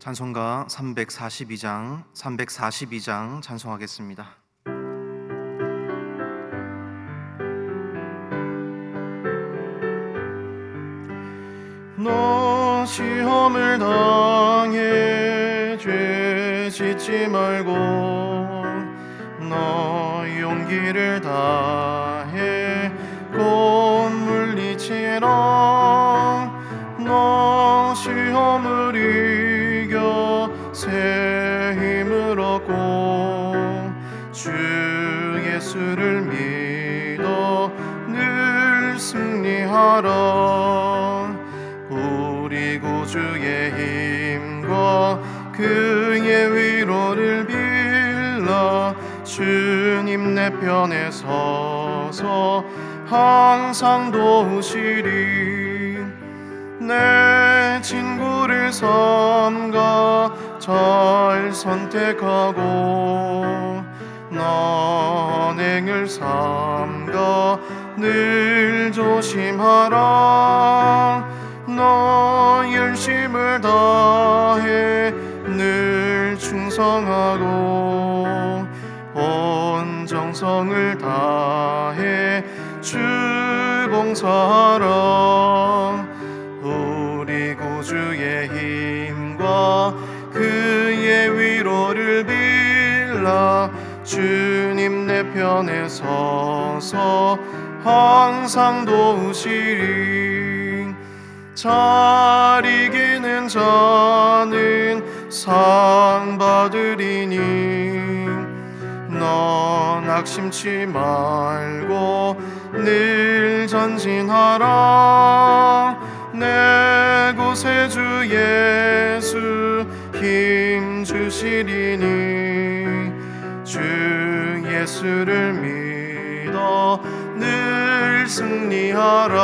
찬송가 342장 찬송하겠습니다. 너 시험을 당해 죄 짓지 말고 너 용기를 다해 곧 물리치라. 너 시험을 이겨 새 힘을 얻고 주 예수를 믿어 늘 승리하라. 우리 구주의 힘과 그의 위로를 빌라. 주님 내 편에 서서 항상 도우시리. 내 친구를 삼가 잘 선택하고 너 언행을 삼가 늘 조심하라. 너 열심을 다해 늘 충성하고 온 정성을 다해 주 봉사하라. 우리 구주의 힘과 그의 위로를 빌라. 주님 내 편에 서서 항상 도우시리. 잘 이기는 자는 상 받으리니 너 낙심치 말고 늘 전진하라. 내 구세주 예수 힘 주시리니 주 예수를 믿어 늘 승리하라.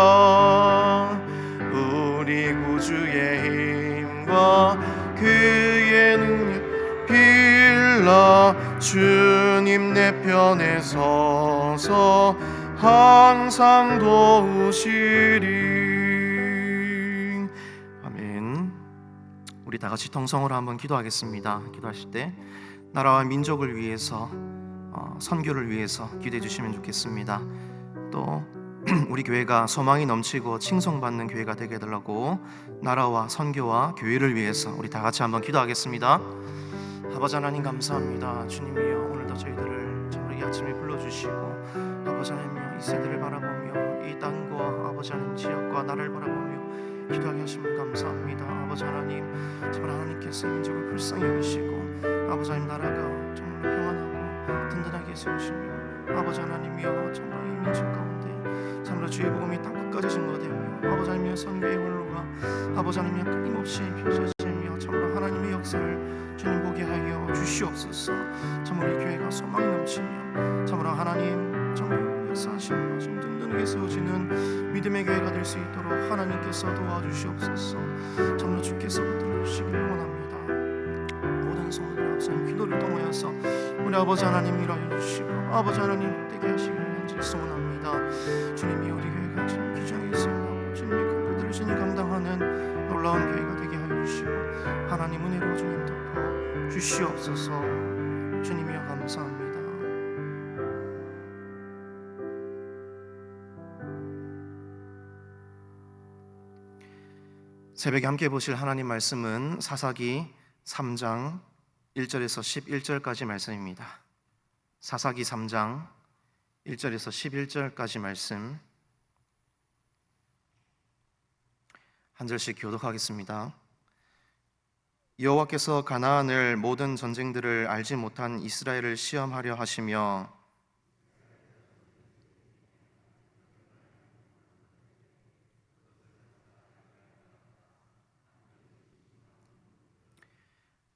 우리 구주의 힘과 그의 능력 빌라. 주님 내 편에 서서 항상 도우시리. 아멘. 우리 다 같이 통성으로 한번 기도하겠습니다. 기도하실 때 나라와 민족을 위해서 선교를 위해서 기도해 주시면 좋겠습니다. 또 우리 교회가 소망이 넘치고 칭송받는 교회가 되게 해달라고 나라와 선교와 교회를 위해서 우리 다 같이 한번 기도하겠습니다. 아버지 하나님 감사합니다. 주님이여 오늘도 저희들을 정말 이 아침에 불러주시고 아버지 하나님이여 이 세대를 바라보며 이 땅과 아버지 하나님 지역과 나라를 바라보며 기도하게 하심을 감사합니다. 아버지 하나님 정말 하나님께서 민족을 불쌍히 여기시고 아버지 하나님 나라가 정말 평안하고 든든하게 세우시며 아버지 하나님이여 정말 이 민족 가운데 참으로 주의 복음이 땅 끝까지 증거되며 아버지 하나님이여 선교의 활로가 아버지 하나님이여 끊임없이 펼쳐지며 참으로 하나님의 역사를 주님 보게 하여 주시옵소서. 참으로 이 교회가 소망이 넘치며 참으로 하나님 정말 역사하시며 좀 든든하게 세워지는 믿음의 교회가 될 수 있도록 하나님께서 도와주시옵소서. 참으로 주께서 붙들어 주시길 원합니다. 모든 성도들 앞서 기도를 통하여서 우리 아버지 하나님 일하여 주시고 아버지 하나님 되게 하시기를 간절히 소원합니다. 주님이 우리 교회가 지금 규정에 있으며 주님의 큰 불들을 주님 감당하는 놀라운 교회가 되게 하여 주시고 하나님 은혜로 주님 덮어 주시옵소서. 주님이여 감사합니다. 새벽에 함께 보실 하나님 말씀은 사사기 3장 1절에서 11절까지 말씀입니다. 사사기 3장 1절에서 11절까지 말씀 한 절씩 교독하겠습니다. 여호와께서 가나안을 모든 전쟁들을 알지 못한 이스라엘을 시험하려 하시며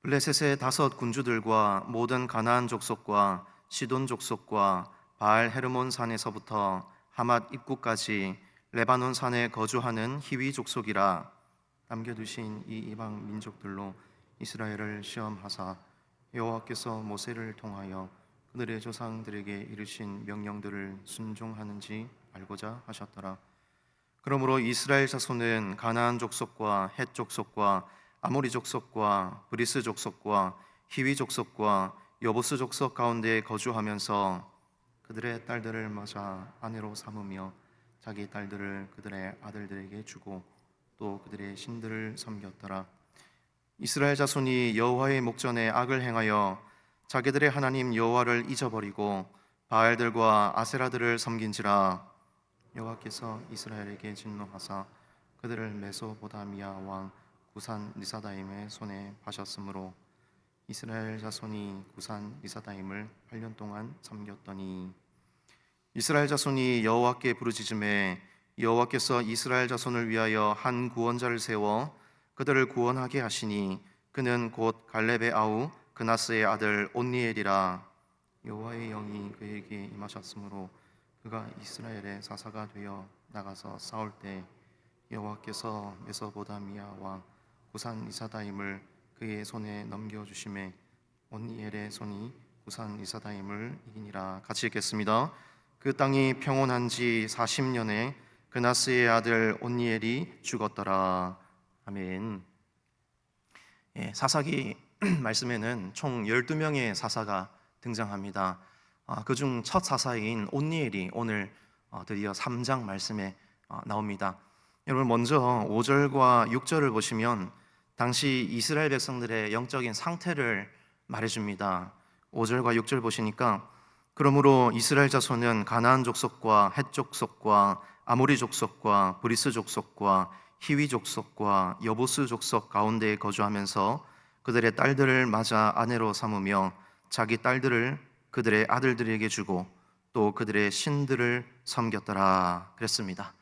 블레셋의 5 군주들과 모든 가나안 족속과 시돈 족속과 바알 헤르몬 산에서부터 하맛 입구까지 레바논 산에 거주하는 히위 족속이라 남겨두신 이 이방 민족들로 이스라엘을 시험하사 여호와께서 모세를 통하여 그들의 조상들에게 이르신 명령들을 순종하는지 알고자 하셨더라. 그러므로 이스라엘 자손은 가나안 족속과 헷 족속과 아모리 족속과 브리스 족속과 히위 족속과 여부스 족속 가운데 거주하면서 그들의 딸들을 맞아 아내로 삼으며 자기 딸들을 그들의 아들들에게 주고 또 그들의 신들을 섬겼더라. 이스라엘 자손이 여호와의 목전에 악을 행하여 자기들의 하나님 여호와를 잊어버리고 바알들과 아세라들을 섬긴지라. 여호와께서 이스라엘에게 진노하사 그들을 메소보다미아 왕 구산 리사다임의 손에 파셨으므로 이스라엘 자손이 구산 리사다임을 8년 동안 섬겼더니 이스라엘 자손이 여호와께 부르짖음에 여호와께서 이스라엘 자손을 위하여 한 구원자를 세워 그들을 구원하게 하시니 그는 곧 갈렙의 아우 그나스의 아들 온니엘이라. 여호와의 영이 그에게 임하셨으므로 그가 이스라엘의 사사가 되어 나가서 싸울 때 여호와께서 메소보다미아 왕 구산 리사다임을 그의 손에 넘겨주심에 온니엘의 손이 구산 리사다임을 이기니라. 같이 읽겠습니다. 그 땅이 평온한 지 40년에 그나스의 아들 온니엘이 죽었더라. 아멘. 사사기 말씀에는 총 12명의 사사가 등장합니다. 그중 첫 사사인 온니엘이 오늘 드디어 3장 말씀에 나옵니다. 여러분 먼저 5절과 6절을 보시면 당시 이스라엘 백성들의 영적인 상태를 말해줍니다. 5절과 6절 보시니까 그러므로 이스라엘 자손은 가나안 족속과 헷 족속과 아모리 족속과 브리스 족속과 히위 족속과 여부스 족속 가운데에 거주하면서 그들의 딸들을 맞아 아내로 삼으며 자기 딸들을 그들의 아들들에게 주고 또 그들의 신들을 섬겼더라 그랬습니다.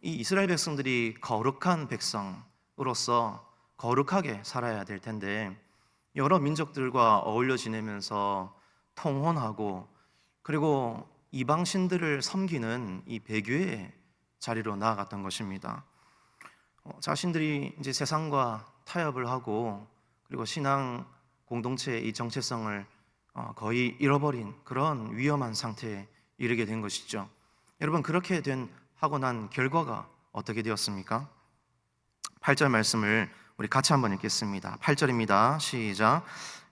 이 이스라엘 백성들이 거룩한 백성으로서 거룩하게 살아야 될 텐데 여러 민족들과 어울려 지내면서 통혼하고 그리고 이방 신들을 섬기는 이 배교의 자리로 나아갔던 것입니다. 자신들이 이제 세상과 타협을 하고 그리고 신앙 공동체의 이 정체성을 거의 잃어버린 그런 위험한 상태에 이르게 된 것이죠. 여러분 그렇게 하고 난 결과가 어떻게 되었습니까? 8절 말씀을 우리 같이 한번 읽겠습니다. 8절입니다. 시작.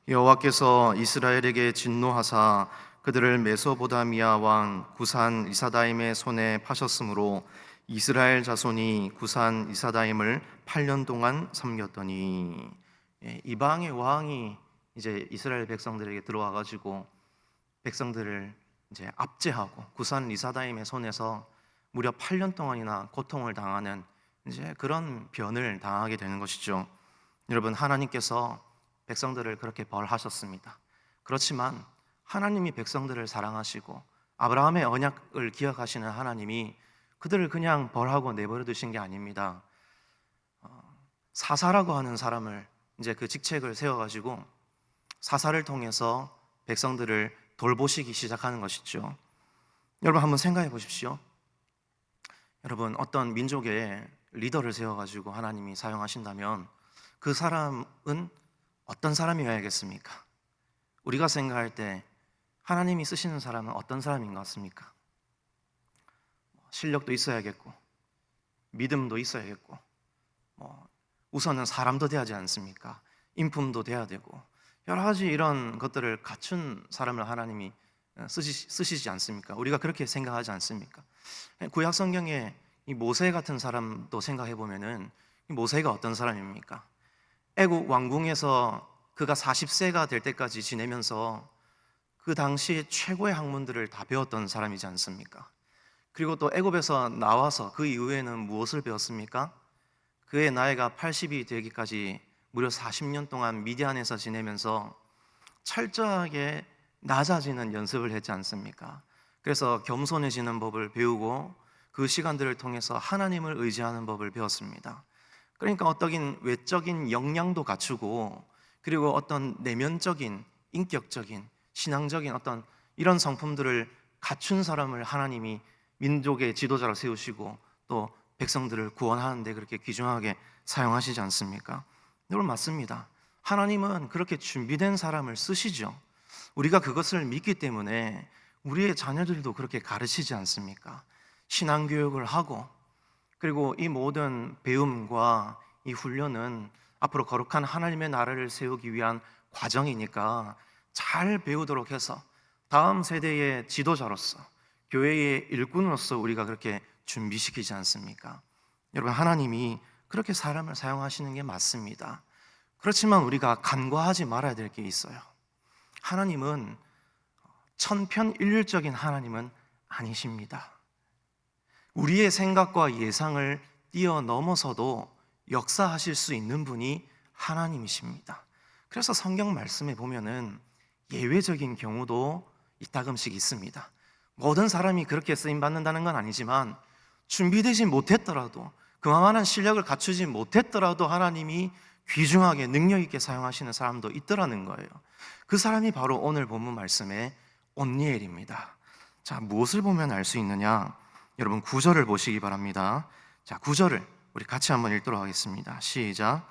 여호와께서 이스라엘에게 진노하사 그들을 메소보다미아 왕 구산 리사다임의 손에 파셨으므로 이스라엘 자손이 구산 리사다임을 8년 동안 섬겼더니 이방의 왕이 이제 이스라엘 백성들에게 들어와 가지고 백성들을 이제 압제하고 구산 리사다임의 손에서 무려 8년 동안이나 고통을 당하는 이제 그런 변을 당하게 되는 것이죠. 여러분 하나님께서 백성들을 그렇게 벌하셨습니다. 그렇지만 하나님이 백성들을 사랑하시고 아브라함의 언약을 기억하시는 하나님이 그들을 그냥 벌하고 내버려 두신 게 아닙니다. 사사라고 하는 사람을 이제 그 직책을 세워가지고 사사를 통해서 백성들을 돌보시기 시작하는 것이죠. 여러분 한번 생각해 보십시오. 여러분 어떤 민족의 리더를 세워가지고 하나님이 사용하신다면 그 사람은 어떤 사람이어야겠습니까? 우리가 생각할 때 하나님이 쓰시는 사람은 어떤 사람인 것 같습니까? 실력도 있어야겠고 믿음도 있어야겠고 우선은 사람도 돼야지 않습니까? 인품도 돼야 되고 여러 가지 이런 것들을 갖춘 사람을 하나님이 쓰시지 않습니까? 우리가 그렇게 생각하지 않습니까? 구약 성경에 이 모세 같은 사람도 생각해 보면은 이 모세가 어떤 사람입니까? 애국 왕궁에서 그가 40세가 될 때까지 지내면서 그 당시 최고의 학문들을 다 배웠던 사람이지 않습니까? 그리고 또 애굽에서 나와서 그 이후에는 무엇을 배웠습니까? 그의 나이가 80이 되기까지 무려 40년 동안 미디안에서 지내면서 철저하게 낮아지는 연습을 했지 않습니까? 그래서 겸손해지는 법을 배우고 그 시간들을 통해서 하나님을 의지하는 법을 배웠습니다. 그러니까 어떤 외적인 역량도 갖추고 그리고 어떤 내면적인 인격적인 신앙적인 어떤 이런 성품들을 갖춘 사람을 하나님이 민족의 지도자로 세우시고 또 백성들을 구원하는데 그렇게 귀중하게 사용하시지 않습니까? 여러분 맞습니다. 하나님은 그렇게 준비된 사람을 쓰시죠. 우리가 그것을 믿기 때문에 우리의 자녀들도 그렇게 가르치지 않습니까? 신앙교육을 하고 그리고 이 모든 배움과 이 훈련은 앞으로 거룩한 하나님의 나라를 세우기 위한 과정이니까 잘 배우도록 해서 다음 세대의 지도자로서, 교회의 일꾼으로서 우리가 그렇게 준비시키지 않습니까? 여러분, 하나님이 그렇게 사람을 사용하시는 게 맞습니다. 그렇지만 우리가 간과하지 말아야 될 게 있어요. 하나님은 천편일률적인 하나님은 아니십니다. 우리의 생각과 예상을 뛰어넘어서도 역사하실 수 있는 분이 하나님이십니다. 그래서 성경 말씀에 보면은 예외적인 경우도 이따금씩 있습니다. 모든 사람이 그렇게 쓰임받는다는 건 아니지만 준비되지 못했더라도, 그만한 실력을 갖추지 못했더라도 하나님이 귀중하게 능력 있게 사용하시는 사람도 있더라는 거예요. 그 사람이 바로 오늘 본문 말씀의 온니엘입니다. 자, 무엇을 보면 알 수 있느냐? 여러분 9절을 보시기 바랍니다. 자, 9절을 우리 같이 한번 읽도록 하겠습니다. 시작.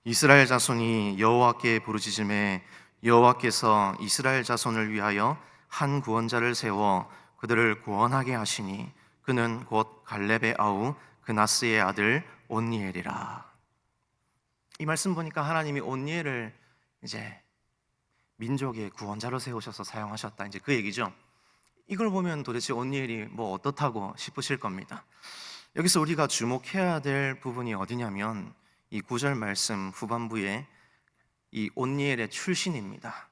이스라엘 자손이 여호와께 부르짖음에 여호와께서 이스라엘 자손을 위하여 한 구원자를 세워 그들을 구원하게 하시니 그는 곧 갈렙의 아우 그나스의 아들 온니엘이라. 이 말씀 보니까 하나님이 온니엘을 이제 민족의 구원자로 세우셔서 사용하셨다, 이제 그 얘기죠. 이걸 보면 도대체 온니엘이 뭐 어떻다고 싶으실 겁니다. 여기서 우리가 주목해야 될 부분이 어디냐면 이 9절 말씀 후반부에 이 온니엘의 출신입니다.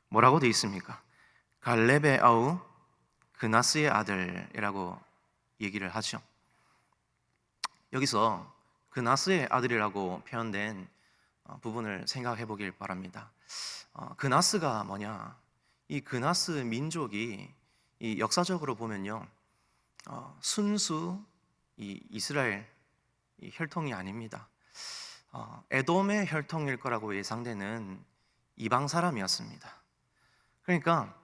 뭐라고 되어 있습니까? 갈렙의 아우 그나스의 아들이라고 얘기를 하죠. 여기서 그나스의 아들이라고 표현된 부분을 생각해 보길 바랍니다. 그나스가 뭐냐? 이 그나스 민족이 이 역사적으로 보면요, 순수 이 이스라엘 이 혈통이 아닙니다. 에돔의 혈통일 거라고 예상되는 이방 사람이었습니다. 그러니까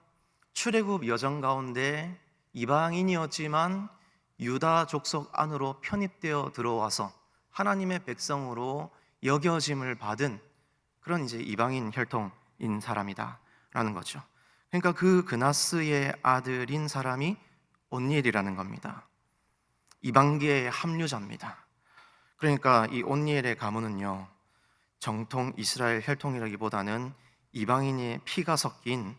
출애굽 여정 가운데 이방인이었지만 유다 족속 안으로 편입되어 들어와서 하나님의 백성으로 여겨짐을 받은 그런 이제 이방인 혈통인 사람이다라는 거죠. 그러니까 그 그나스의 아들인 사람이 온니엘이라는 겁니다. 이방계의 합류자입니다. 그러니까 이 온니엘의 가문은요, 정통 이스라엘 혈통이라기보다는 이방인의 피가 섞인,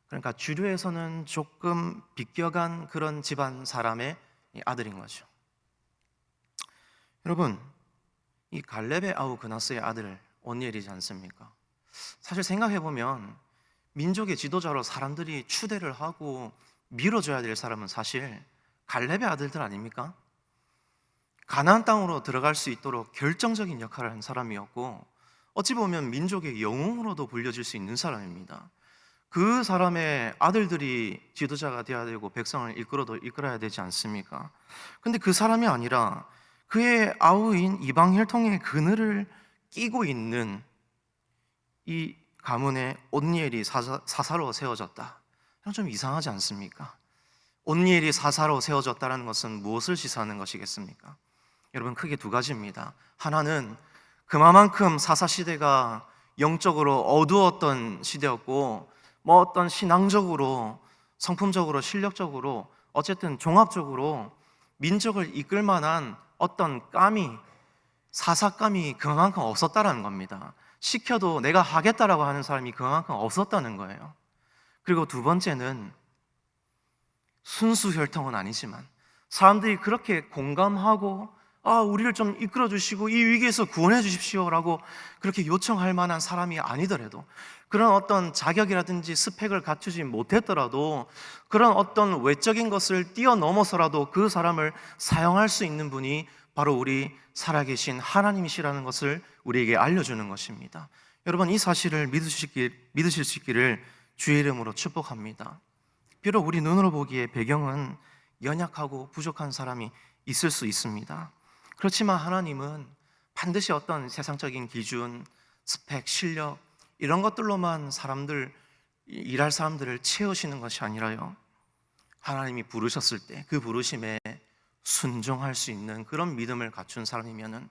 그러니까 주류에서는 조금 비껴간 그런 집안 사람의 아들인 거죠. 여러분, 이 갈렙의 아우 그나스의 아들 온니엘이지 않습니까? 사실 생각해보면 민족의 지도자로 사람들이 추대를 하고 밀어줘야 될 사람은 사실 갈렙의 아들들 아닙니까? 가나안 땅으로 들어갈 수 있도록 결정적인 역할을 한 사람이었고, 어찌 보면 민족의 영웅으로도 불려질 수 있는 사람입니다. 그 사람의 아들들이 지도자가 되어야 되고 백성을 이끌어야 되지 않습니까? 근데 그 사람이 아니라 그의 아우인 이방 혈통의 그늘을 끼고 있는 이 가문의 온니엘이 사사로 세워졌다. 좀 이상하지 않습니까? 온니엘이 사사로 세워졌다는 것은 무엇을 시사하는 것이겠습니까? 여러분, 크게 두 가지입니다. 하나는 그만큼 사사 시대가 영적으로 어두웠던 시대였고, 뭐 어떤 신앙적으로, 성품적으로, 실력적으로, 어쨌든 종합적으로 민족을 이끌 만한 어떤 감이, 사사감이 그만큼 없었다라는 겁니다. 시켜도 내가 하겠다라고 하는 사람이 그만큼 없었다는 거예요. 그리고 두 번째는 순수 혈통은 아니지만 사람들이 그렇게 공감하고 우리를 좀 이끌어 주시고 이 위기에서 구원해 주십시오라고 그렇게 요청할 만한 사람이 아니더라도, 그런 어떤 자격이라든지 스펙을 갖추지 못했더라도, 그런 어떤 외적인 것을 뛰어넘어서라도 그 사람을 사용할 수 있는 분이 바로 우리 살아계신 하나님이시라는 것을 우리에게 알려주는 것입니다. 여러분, 이 사실을 믿으실 수 있기를 주의 이름으로 축복합니다. 비록 우리 눈으로 보기에 배경은 연약하고 부족한 사람이 있을 수 있습니다. 그렇지만 하나님은 반드시 어떤 세상적인 기준, 스펙, 실력 이런 것들로만 일할 사람들을 채우시는 것이 아니라요, 하나님이 부르셨을 때 그 부르심에 순종할 수 있는 그런 믿음을 갖춘 사람이면은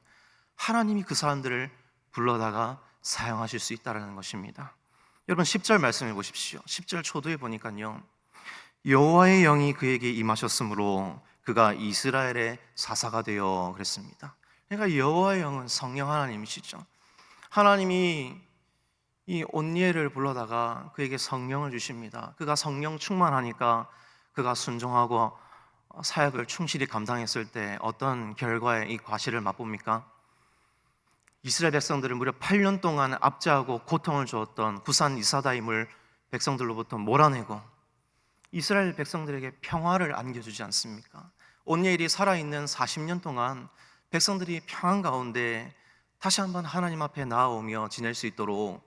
하나님이 그 사람들을 불러다가 사용하실 수 있다는 것입니다. 여러분 10절 말씀해 보십시오. 10절 초도에 보니까요, 여호와의 영이 그에게 임하셨으므로 그가 이스라엘의 사사가 되어 그랬습니다. 그러니까 여호와의 영은 성령 하나님이시죠. 하나님이 이 온니엘을 불러다가 그에게 성령을 주십니다. 그가 성령 충만하니까 그가 순종하고 사역을 충실히 감당했을 때 어떤 결과의 이 과실을 맛봅니까? 이스라엘 백성들을 무려 8년 동안 압제하고 고통을 주었던 구산 이사다임을 백성들로부터 몰아내고 이스라엘 백성들에게 평화를 안겨주지 않습니까? 온니엘이 살아있는 40년 동안 백성들이 평안 가운데 다시 한번 하나님 앞에 나아오며 지낼 수 있도록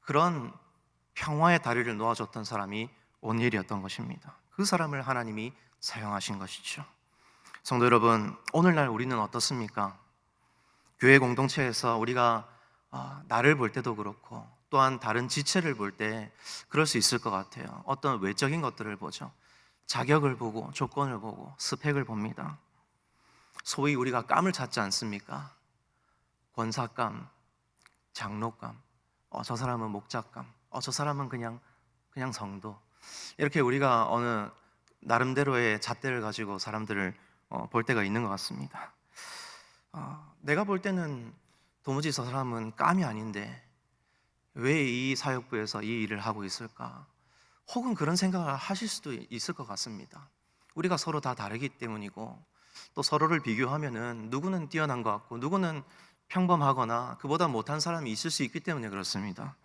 그런 평화의 다리를 놓아줬던 사람이 온니엘이었던 것입니다. 그 사람을 하나님이 사용하신 것이죠. 성도 여러분, 오늘날 우리는 어떻습니까? 교회 공동체에서 우리가 나를 볼 때도 그렇고 또한 다른 지체를 볼 때 그럴 수 있을 것 같아요. 어떤 외적인 것들을 보죠. 자격을 보고 조건을 보고 스펙을 봅니다. 소위 우리가 감을 찾지 않습니까? 권사감, 장로감, 저 사람은 목자감, 저 사람은 그냥 성도. 이렇게 우리가 어느 나름대로의 잣대를 가지고 사람들을 볼 때가 있는 것 같습니다. 내가 볼 때는 도무지 저 사람은 감이 아닌데 왜 이 사역부에서 이 일을 하고 있을까? 혹은 그런 생각을 하실 수도 있을 것 같습니다. 우리가 서로 다 다르기 때문이고 또 서로를 비교하면은 누구는 뛰어난 것 같고 누구는 평범하거나 그보다 못한 사람이 있을 수 있기 때문에 그렇습니다.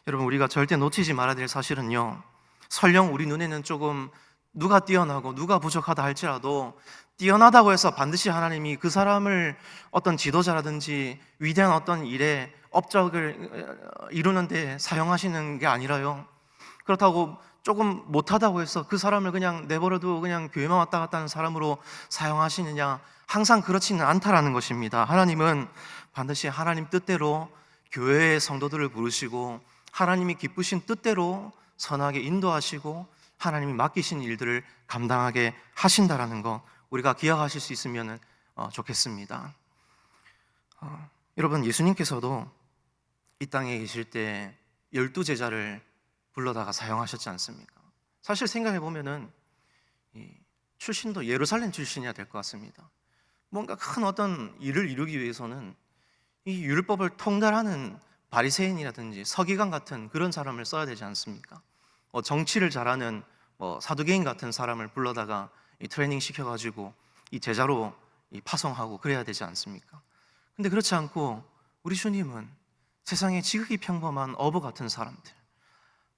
여러분, 우리가 절대 놓치지 말아야 될 사실은요, 설령 우리 눈에는 조금 누가 뛰어나고 누가 부족하다 할지라도 뛰어나다고 해서 반드시 하나님이 그 사람을 어떤 지도자라든지 위대한 어떤 일에 업적을 이루는 데 사용하시는 게 아니라요, 그렇다고 조금 못하다고 해서 그 사람을 그냥 내버려두고 그냥 교회만 왔다 갔다 하는 사람으로 사용하시느냐, 항상 그렇지는 않다라는 것입니다. 하나님은 반드시 하나님 뜻대로 교회의 성도들을 부르시고 하나님이 기쁘신 뜻대로 선하게 인도하시고 하나님이 맡기신 일들을 감당하게 하신다라는 거 우리가 기억하실 수 있으면 좋겠습니다. 여러분, 예수님께서도 이 땅에 계실 때 12제자를 불러다가 사용하셨지 않습니까? 사실 생각해 보면은 출신도 예루살렘 출신이어야 될 것 같습니다. 뭔가 큰 어떤 일을 이루기 위해서는 이 율법을 통달하는 바리새인이라든지 서기관 같은 그런 사람을 써야 되지 않습니까? 정치를 잘하는 사두개인 같은 사람을 불러다가 트레이닝 시켜가지고 이 제자로 파송하고 그래야 되지 않습니까? 근데 그렇지 않고 우리 주님은 세상에 지극히 평범한 어부 같은 사람들,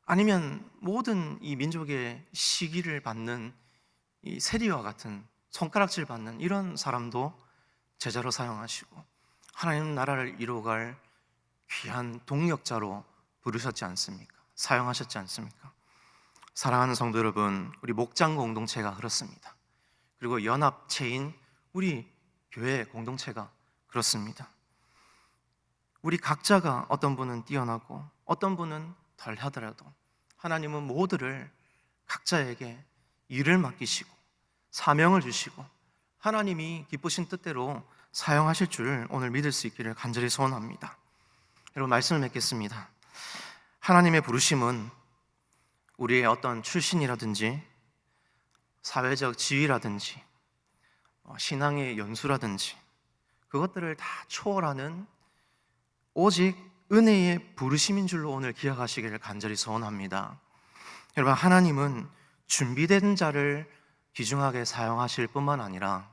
아니면 모든 이 민족의 시기를 받는 이 세리와 같은 손가락질 받는 이런 사람도 제자로 사용하시고 하나님 나라를 이루어갈 귀한 동력자로 부르셨지 않습니까? 사용하셨지 않습니까? 사랑하는 성도 여러분, 우리 목장 공동체가 그렇습니다. 그리고 연합체인 우리 교회 공동체가 그렇습니다. 우리 각자가 어떤 분은 뛰어나고 어떤 분은 덜 하더라도 하나님은 모두를 각자에게 일을 맡기시고 사명을 주시고 하나님이 기쁘신 뜻대로 사용하실 줄 오늘 믿을 수 있기를 간절히 소원합니다. 여러분, 말씀을 맺겠습니다. 하나님의 부르심은 우리의 어떤 출신이라든지 사회적 지위라든지 신앙의 연수라든지 그것들을 다 초월하는 오직 은혜의 부르심인 줄로 오늘 기억하시기를 간절히 소원합니다. 여러분, 하나님은 준비된 자를 귀중하게 사용하실 뿐만 아니라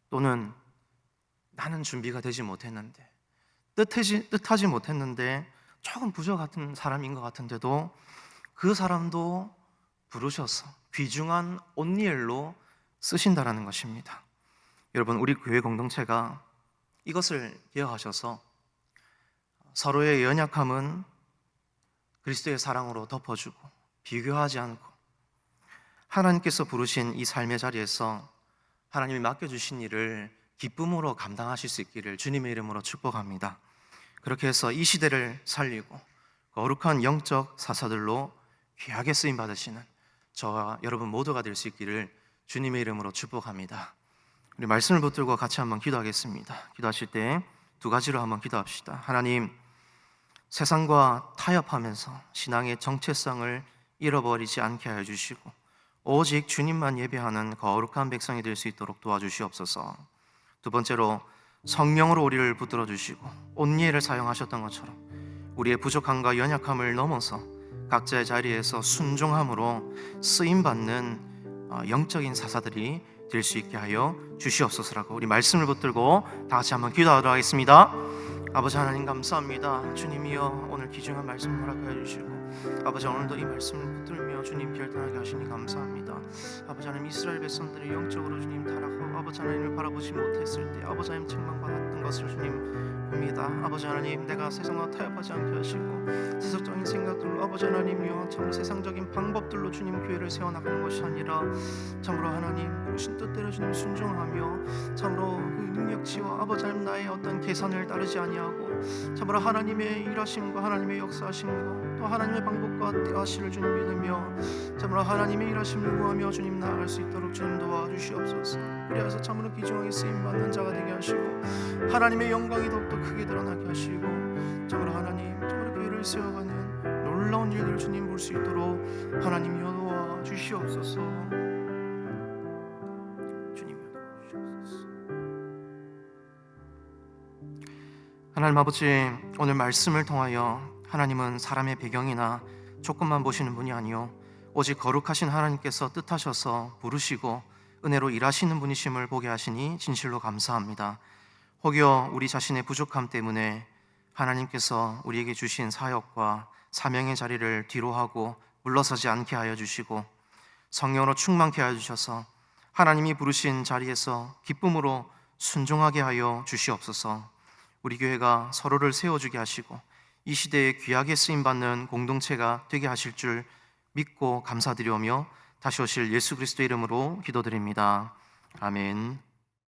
또는 나는 준비가 되지 못했는데 뜻하지 못했는데 조금 부족한 사람인 것 같은데도 그 사람도 부르셔서 귀중한 온니엘로 쓰신다라는 것입니다. 여러분, 우리 교회 공동체가 이것을 기억하셔서 서로의 연약함은 그리스도의 사랑으로 덮어주고 비교하지 않고 하나님께서 부르신 이 삶의 자리에서 하나님이 맡겨주신 일을 기쁨으로 감당하실 수 있기를 주님의 이름으로 축복합니다. 그렇게 해서 이 시대를 살리고 거룩한 영적 사사들로 귀하게 쓰임 받으시는 저와 여러분 모두가 될 수 있기를 주님의 이름으로 축복합니다. 우리 말씀을 붙들고 같이 한번 기도하겠습니다. 기도하실 때 두 가지로 한번 기도합시다. 하나님, 세상과 타협하면서 신앙의 정체성을 잃어버리지 않게 하여 주시고 오직 주님만 예배하는 거룩한 백성이 될 수 있도록 도와주시옵소서. 두 번째로 성령으로 우리를 붙들어 주시고 온니엘을 사용하셨던 것처럼 우리의 부족함과 연약함을 넘어서 각자의 자리에서 순종함으로 쓰임받는 영적인 사사들이 될 수 있게 하여 주시옵소서라고 우리 말씀을 붙들고 다 같이 한번 기도하도록 하겠습니다. 아버지 하나님 감사합니다. 주님이여 오늘 귀중한 말씀 허락하여 주시고 아버지 오늘도 이 말씀을 붙들며 주님 결단하게 하시니 감사합니다. 아버지 하나님 이스라엘 백성들이 영적으로 주님 타락하고 아버지 하나님을 바라보지 못했을 때 아버지 하나님 책망받았던 것을 주님 봅니다. 아버지 하나님 내가 세상과 타협하지 않게 하시고 세속적인 생각들로 아버지 하나님이여 참 세상적인 방법들로 주님 교회를 세워나가는 것이 아니라 참으로 하나님 부르신 뜻대로 주님 순종하며 참으로 그 능력치와 아버지 하나님 나의 어떤 계산을 따르지 아니하고 참으로 하나님의 일하심과 하나님의 역사하심과 또 하나님의 방법과 때하시를 주님 믿으며 참으로 하나님의 일하심을 구하며 주님 나아갈 수 있도록 주님 도와주시옵소서. 그래서 참으로 귀중하게 쓰임받는 자가 되게 하시고 하나님의 영광이 더욱더 크게 드러나게 하시고 참으로 하나님 참으로 교회를 세워가는 놀라운 일들을 주님 볼 수 있도록 하나님 도와 주시옵소서. 주님 도와 주시옵소서. 하나님 아버지 오늘 말씀을 통하여 하나님은 사람의 배경이나 조건만 보시는 분이 아니요 오직 거룩하신 하나님께서 뜻하셔서 부르시고 은혜로 일하시는 분이심을 보게 하시니 진실로 감사합니다. 혹여 우리 자신의 부족함 때문에 하나님께서 우리에게 주신 사역과 사명의 자리를 뒤로하고 물러서지 않게 하여 주시고 성령으로 충만케 하여 주셔서 하나님이 부르신 자리에서 기쁨으로 순종하게 하여 주시옵소서. 우리 교회가 서로를 세워주게 하시고 이 시대에 귀하게 쓰임받는 공동체가 되게 하실 줄 믿고 감사드리오며 다시 오실 예수 그리스도의 이름으로 기도드립니다. 아멘.